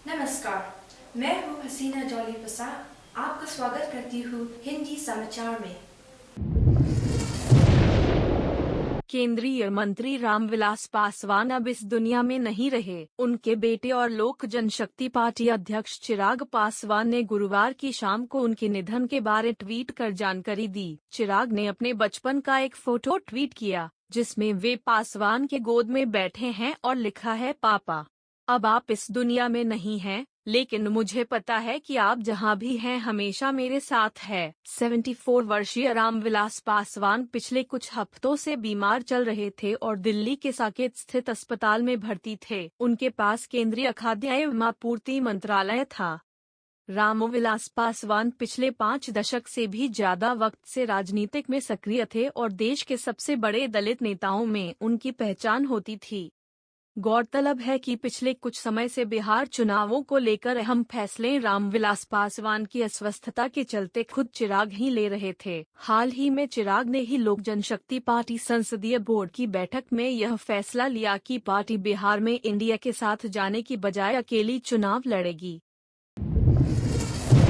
नमस्कार, मैं हूँ हसीना जॉली प्रसाद। आपका स्वागत करती हूँ हिंदी समाचार में। केंद्रीय मंत्री रामविलास पासवान अब इस दुनिया में नहीं रहे। उनके बेटे और लोक जनशक्ति पार्टी अध्यक्ष चिराग पासवान ने गुरुवार की शाम को उनके निधन के बारे ट्वीट कर जानकारी दी। चिराग ने अपने बचपन का एक फोटो ट्वीट किया, जिसमें वे पासवान के गोद में बैठे हैं और लिखा है, पापा, अब आप इस दुनिया में नहीं हैं, लेकिन मुझे पता है कि आप जहां भी हैं हमेशा मेरे साथ है। 74 वर्षीय रामविलास पासवान पिछले कुछ हफ्तों से बीमार चल रहे थे और दिल्ली के साकेत स्थित अस्पताल में भर्ती थे। उनके पास केंद्रीय खाद्य एवं आपूर्ति मंत्रालय था। रामविलास पासवान पिछले 5 दशक से भी ज्यादा वक्त से राजनीतिक में सक्रिय थे और देश के सबसे बड़े दलित नेताओं में उनकी पहचान होती थी। गौरतलब है कि पिछले कुछ समय से बिहार चुनावों को लेकर अहम फैसले रामविलास पासवान की अस्वस्थता के चलते खुद चिराग ही ले रहे थे। हाल ही में चिराग ने ही लोक जनशक्ति पार्टी संसदीय बोर्ड की बैठक में यह फैसला लिया कि पार्टी बिहार में इंडिया के साथ जाने की बजाय अकेली चुनाव लड़ेगी।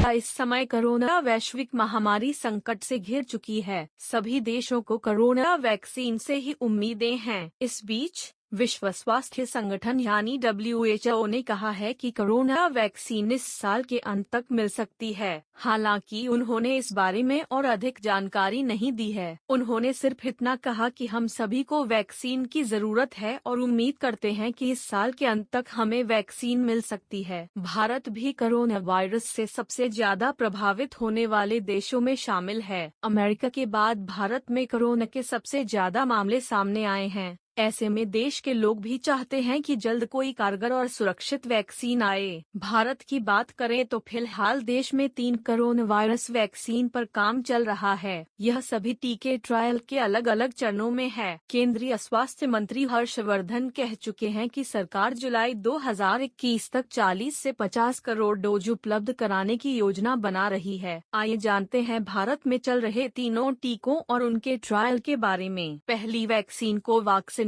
इस समय कोरोना वैश्विक महामारी संकट से घिर चुकी है। सभी देशों को कोरोना वैक्सीन से ही उम्मीदें हैं। इस बीच विश्व स्वास्थ्य संगठन यानी WHO ने कहा है कि कोरोना वैक्सीन इस साल के अंत तक मिल सकती है। हालांकि उन्होंने इस बारे में और अधिक जानकारी नहीं दी है। उन्होंने सिर्फ इतना कहा कि हम सभी को वैक्सीन की जरूरत है और उम्मीद करते हैं कि इस साल के अंत तक हमें वैक्सीन मिल सकती है। भारत भी कोरोना वायरस से सबसे ज्यादा प्रभावित होने वाले देशों में शामिल है। अमेरिका के बाद भारत में कोरोना के सबसे ज्यादा मामले सामने आए हैं। ऐसे में देश के लोग भी चाहते हैं कि जल्द कोई कारगर और सुरक्षित वैक्सीन आए। भारत की बात करें तो फिलहाल देश में 3 कोरोना वायरस वैक्सीन पर काम चल रहा है। यह सभी टीके ट्रायल के अलग अलग चरणों में है। केंद्रीय स्वास्थ्य मंत्री हर्षवर्धन कह चुके हैं कि सरकार जुलाई 2021 तक 40 से 50 करोड़ डोज उपलब्ध कराने की योजना बना रही है। आइए जानते हैं भारत में चल रहे तीनों टीकों और उनके ट्रायल के बारे में। पहली वैक्सीन कोवैक्सीन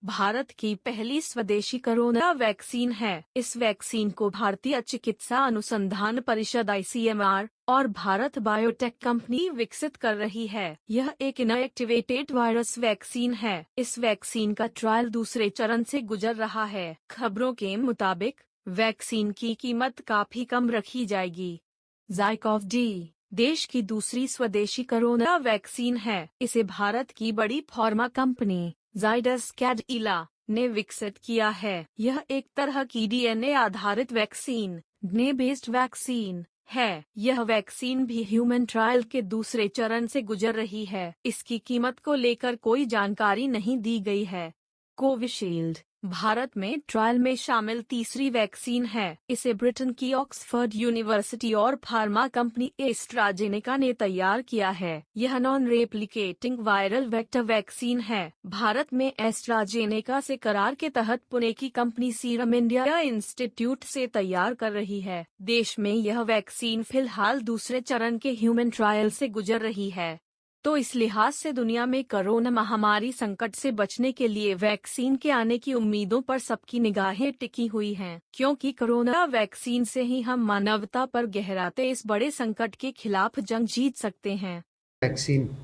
भारत की पहली स्वदेशी कोरोना वैक्सीन है। इस वैक्सीन को भारतीय चिकित्सा अनुसंधान परिषद ICMR और भारत बायोटेक कंपनी विकसित कर रही है। यह एक इनएक्टिवेटेड वायरस वैक्सीन है। इस वैक्सीन का ट्रायल दूसरे चरण से गुजर रहा है। खबरों के मुताबिक वैक्सीन की कीमत काफी कम रखी जाएगी। ज़ायकोव-डी देश की दूसरी स्वदेशी कोरोना वैक्सीन है। इसे भारत की बड़ी फार्मा कंपनी जाइडस कैडिला ने विकसित किया है। यह एक तरह की DNA आधारित वैक्सीन बेस्ड वैक्सीन है। यह वैक्सीन भी ह्यूमन ट्रायल के दूसरे चरण से गुजर रही है। इसकी कीमत को लेकर कोई जानकारी नहीं दी गई है। कोविशील्ड भारत में ट्रायल में शामिल तीसरी वैक्सीन है। इसे ब्रिटेन की ऑक्सफोर्ड यूनिवर्सिटी और फार्मा कंपनी एस्ट्राजेनेका ने तैयार किया है। यह non replicating viral vector vaccine है। भारत में एस्ट्राजेनेका से करार के तहत पुणे की कंपनी सीरम इंडिया इंस्टीट्यूट से तैयार कर रही है। देश में यह वैक्सीन फिलहाल दूसरे चरण के ह्यूमन ट्रायल से गुजर रही है। तो इस लिहाज से दुनिया में कोरोना महामारी संकट से बचने के लिए वैक्सीन के आने की उम्मीदों पर सबकी निगाहें टिकी हुई हैं, क्योंकि कोरोना वैक्सीन से ही हम मानवता पर गहराते इस बड़े संकट के खिलाफ जंग जीत सकते हैं। वैक्सीन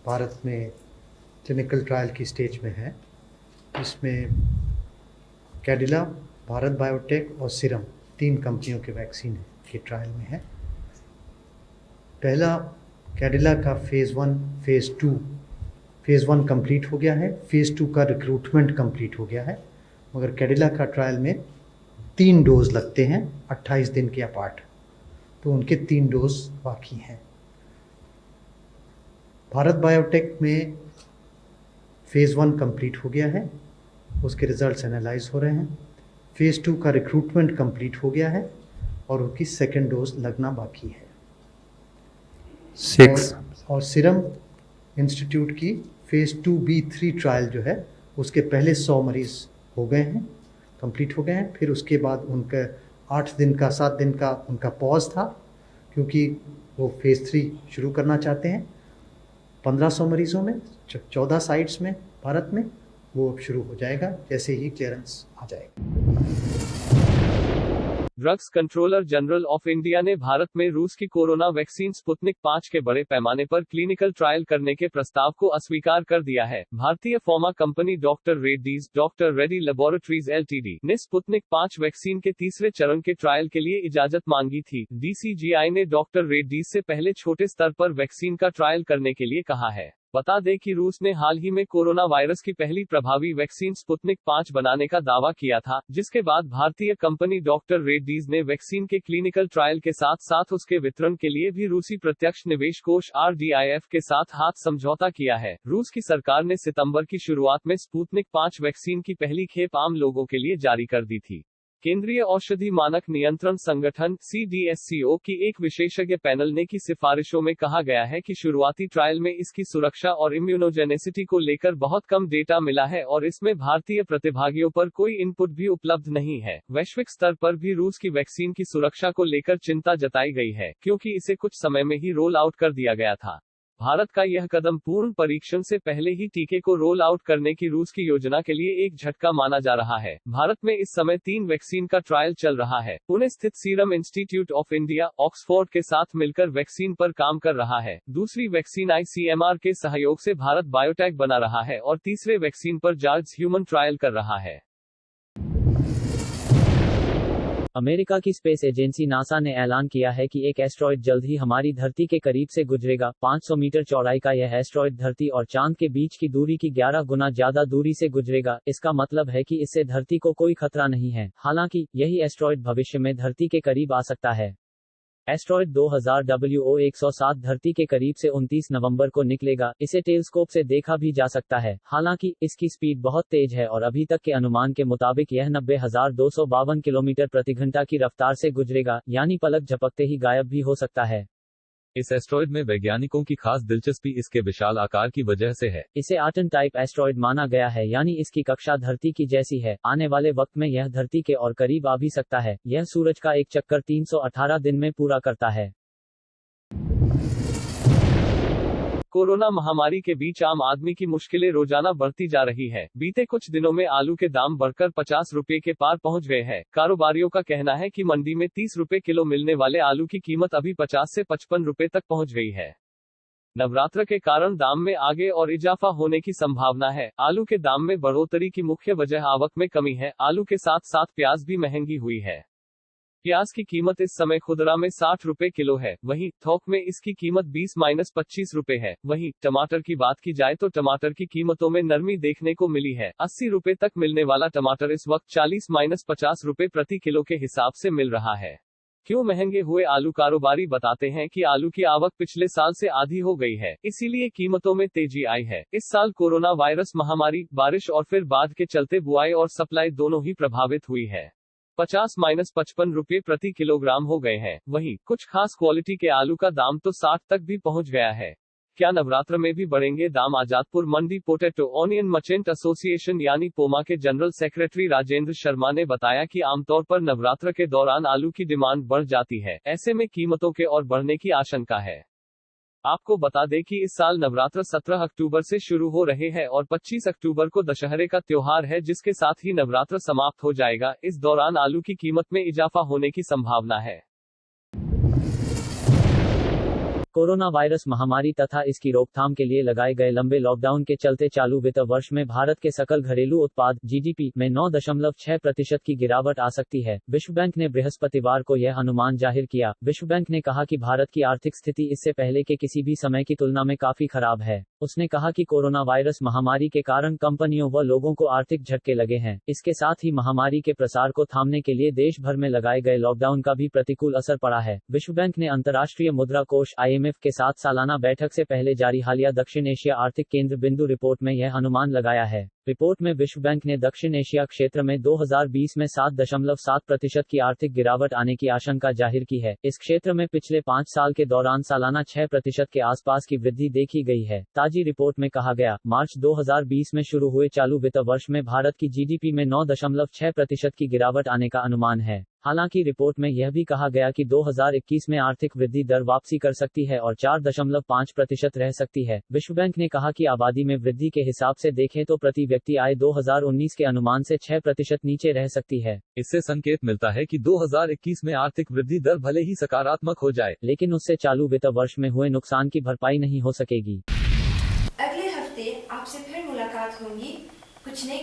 भारत में क्लिनिकल ट्रायल की स्टेज में है। इसमें कैडिला, भारत बायोटेक और सीरम 3 कंपनियों के वैक्सीन के ट्रायल में है। पहला कैडिला का फेज़ 1 कंप्लीट हो गया है। फेज़ 2 का रिक्रूटमेंट कंप्लीट हो गया है। मगर कैडिला का ट्रायल में 3 डोज लगते हैं 28 दिन के अपार्ट, तो उनके 3 डोज बाकी हैं। भारत बायोटेक में फेज़ 1 कंप्लीट हो गया है, उसके रिजल्ट्स एनालाइज हो रहे हैं। फेज़ 2 का रिक्रूटमेंट कंप्लीट हो गया है और उनकी 2nd डोज लगना बाकी है। 6 और सीरम इंस्टीट्यूट की फेज़ 2B3 ट्रायल जो है उसके पहले 100 मरीज़ हो गए हैं, कंप्लीट हो गए हैं। फिर उसके बाद उनका 7 दिन का उनका पॉज था, क्योंकि वो फेज़ 3 शुरू करना चाहते हैं 1500 मरीज़ों में 14 साइट्स में भारत में। वो अब शुरू हो जाएगा जैसे ही क्लियरेंस आ जाएगा। Drugs controller general of India ने भारत में रूस की कोरोना वैक्सीन स्पुतनिक 5 के बड़े पैमाने पर क्लिनिकल ट्रायल करने के प्रस्ताव को अस्वीकार कर दिया है। भारतीय pharma company doctor Reddy laboratories LTD ने स्पुतनिक 5 वैक्सीन के तीसरे चरण के ट्रायल के लिए इजाजत मांगी थी। डीसीजीआई ने डॉक्टर रेड्डीज से पहले छोटे स्तर पर वैक्सीन का ट्रायल करने के लिए कहा है। बता दें कि रूस ने हाल ही में कोरोना वायरस की पहली प्रभावी वैक्सीन स्पुतनिक 5 बनाने का दावा किया था, जिसके बाद भारतीय कंपनी डॉक्टर रेड्डीज ने वैक्सीन के क्लिनिकल ट्रायल के साथ साथ उसके वितरण के लिए भी रूसी प्रत्यक्ष निवेश कोष RDIF के साथ हाथ समझौता किया है। रूस की सरकार ने सितंबर की शुरुआत में स्पुतनिक 5 वैक्सीन की पहली खेप आम लोगों के लिए जारी कर दी थी। केंद्रीय औषधि मानक नियंत्रण संगठन CDSCO की एक विशेषज्ञ पैनल ने की सिफारिशों में कहा गया है कि शुरुआती ट्रायल में इसकी सुरक्षा और इम्यूनोजेनेसिटी को लेकर बहुत कम डेटा मिला है और इसमें भारतीय प्रतिभागियों पर कोई इनपुट भी उपलब्ध नहीं है। वैश्विक स्तर पर भी रूस की वैक्सीन की सुरक्षा को लेकर चिंता जताई गई है, क्योंकि इसे कुछ समय में ही रोल आउट कर दिया गया था। भारत का यह कदम पूर्ण परीक्षण से पहले ही टीके को रोल आउट करने की रूस की योजना के लिए एक झटका माना जा रहा है। भारत में इस समय 3 वैक्सीन का ट्रायल चल रहा है। पुणे स्थित serum institute of India Oxford के साथ मिलकर वैक्सीन पर काम कर रहा है। दूसरी वैक्सीन ICMR के सहयोग से भारत बायोटेक बना रहा है और तीसरे वैक्सीन पर जार्ज ह्यूमन ट्रायल कर रहा है। अमेरिका की स्पेस एजेंसी नासा ने ऐलान किया है कि एक एस्ट्रॉयड जल्द ही हमारी धरती के करीब से गुजरेगा। 500 मीटर चौड़ाई का यह एस्ट्रॉयड धरती और चांद के बीच की दूरी की 11 गुना ज्यादा दूरी से गुजरेगा। इसका मतलब है कि इससे धरती को कोई खतरा नहीं है। हालांकि यही एस्ट्रॉयड भविष्य में धरती के करीब आ सकता है। एस्ट्रॉयड 2000 WO107 धरती के करीब से 29 नवंबर को निकलेगा। इसे टेलीस्कोप से देखा भी जा सकता है। हालांकि इसकी स्पीड बहुत तेज है और अभी तक के अनुमान के मुताबिक यह 90,252 किलोमीटर प्रति घंटा की रफ्तार से गुजरेगा, यानी पलक झपकते ही गायब भी हो सकता है। इस एस्ट्रॉयड में वैज्ञानिकों की खास दिलचस्पी इसके विशाल आकार की वजह से है। इसे आटन टाइप एस्ट्रॉयड माना गया है, यानी इसकी कक्षा धरती की जैसी है। आने वाले वक्त में यह धरती के और करीब आ भी सकता है। यह सूरज का एक चक्कर 318 दिन में पूरा करता है। कोरोना महामारी के बीच आम आदमी की मुश्किलें रोजाना बढ़ती जा रही है। बीते कुछ दिनों में आलू के दाम बढ़कर 50 रुपए के पार पहुंच गए हैं। कारोबारियों का कहना है कि मंडी में 30 रुपए किलो मिलने वाले आलू की कीमत अभी 50 से 55 रुपए तक पहुंच गई है। नवरात्र के कारण दाम में आगे और इजाफा होने की संभावना है। आलू के दाम में बढ़ोतरी की मुख्य वजह आवक में कमी है। आलू के साथ साथ प्याज भी महंगी हुई है। प्याज की कीमत इस समय खुदरा में 60 रुपए किलो है, वहीं थोक में इसकी कीमत 20-25 रुपए है। वहीं टमाटर की बात की जाए तो टमाटर की कीमतों में नरमी देखने को मिली है। 80 रुपए तक मिलने वाला टमाटर इस वक्त 40-50 रुपए प्रति किलो के हिसाब से मिल रहा है। क्यों महंगे हुए आलू? कारोबारी बताते हैं कि आलू की आवक पिछले साल से आधी हो गई है, इसीलिए कीमतों में तेजी आई है। इस साल कोरोना वायरस महामारी, बारिश और फिर बाढ़ के चलते बुआई और सप्लाई दोनों ही प्रभावित हुई है। 50-55 रुपए प्रति किलोग्राम हो गए हैं। वहीं कुछ खास क्वालिटी के आलू का दाम तो 60 तक भी पहुंच गया है। क्या नवरात्र में भी बढ़ेंगे दाम? आजादपुर मंडी पोटैटो ऑनियन मर्चेंट एसोसिएशन यानी पोमा के जनरल सेक्रेटरी राजेंद्र शर्मा ने बताया कि आमतौर पर नवरात्र के दौरान आलू की डिमांड बढ़ जाती है। ऐसे में कीमतों के और बढ़ने की आशंका है। आपको बता दें कि इस साल नवरात्र 17 अक्टूबर से शुरू हो रहे हैं और 25 अक्टूबर को दशहरे का त्योहार है, जिसके साथ ही नवरात्र समाप्त हो जाएगा। इस दौरान आलू की कीमत में इजाफा होने की संभावना है। कोरोना वायरस महामारी तथा इसकी रोकथाम के लिए लगाए गए लंबे लॉकडाउन के चलते चालू वित्त वर्ष में भारत के सकल घरेलू उत्पाद GDP में 9.6% की गिरावट आ सकती है। विश्व बैंक ने बृहस्पतिवार को यह अनुमान जाहिर किया। विश्व बैंक ने कहा कि भारत की आर्थिक स्थिति इससे पहले के किसी भी समय की तुलना में काफी खराब है। उसने कहा कि कोरोना वायरस महामारी के कारण कंपनियों व लोगों को आर्थिक झटके लगे हैं। इसके साथ ही महामारी के प्रसार को थामने के लिए देश भर में लगाए गए लॉकडाउन का भी प्रतिकूल असर पड़ा है। विश्व बैंक ने अंतर्राष्ट्रीय मुद्रा कोष IMF के साथ सालाना बैठक से पहले जारी हालिया दक्षिण एशिया आर्थिक केंद्र बिंदु रिपोर्ट में यह अनुमान लगाया है। रिपोर्ट में विश्व बैंक ने दक्षिण एशिया क्षेत्र में 2020 में 7.7% की आर्थिक गिरावट आने की आशंका जाहिर की है। इस क्षेत्र में पिछले 5 साल के दौरान सालाना 6% के आसपास की वृद्धि देखी गई है। ताजा ताजी रिपोर्ट में कहा गया, मार्च 2020 में शुरू हुए चालू वित्त वर्ष में भारत की जीडीपी में 9.6% की गिरावट आने का अनुमान है। हालांकि रिपोर्ट में यह भी कहा गया कि 2021 में आर्थिक वृद्धि दर वापसी कर सकती है और 4.5% रह सकती है। विश्व बैंक ने कहा कि आबादी में वृद्धि के हिसाब से देखें तो प्रति व्यक्ति आय 2019 के अनुमान से 6% नीचे रह सकती है। इससे संकेत मिलता है कि 2021 में आर्थिक वृद्धि दर भले ही सकारात्मक हो जाए, लेकिन उससे चालू वित्त वर्ष में हुए नुकसान की भरपाई नहीं हो सकेगी। अगले हफ्ते आपसे फिर मुलाकात होगी कुछ नई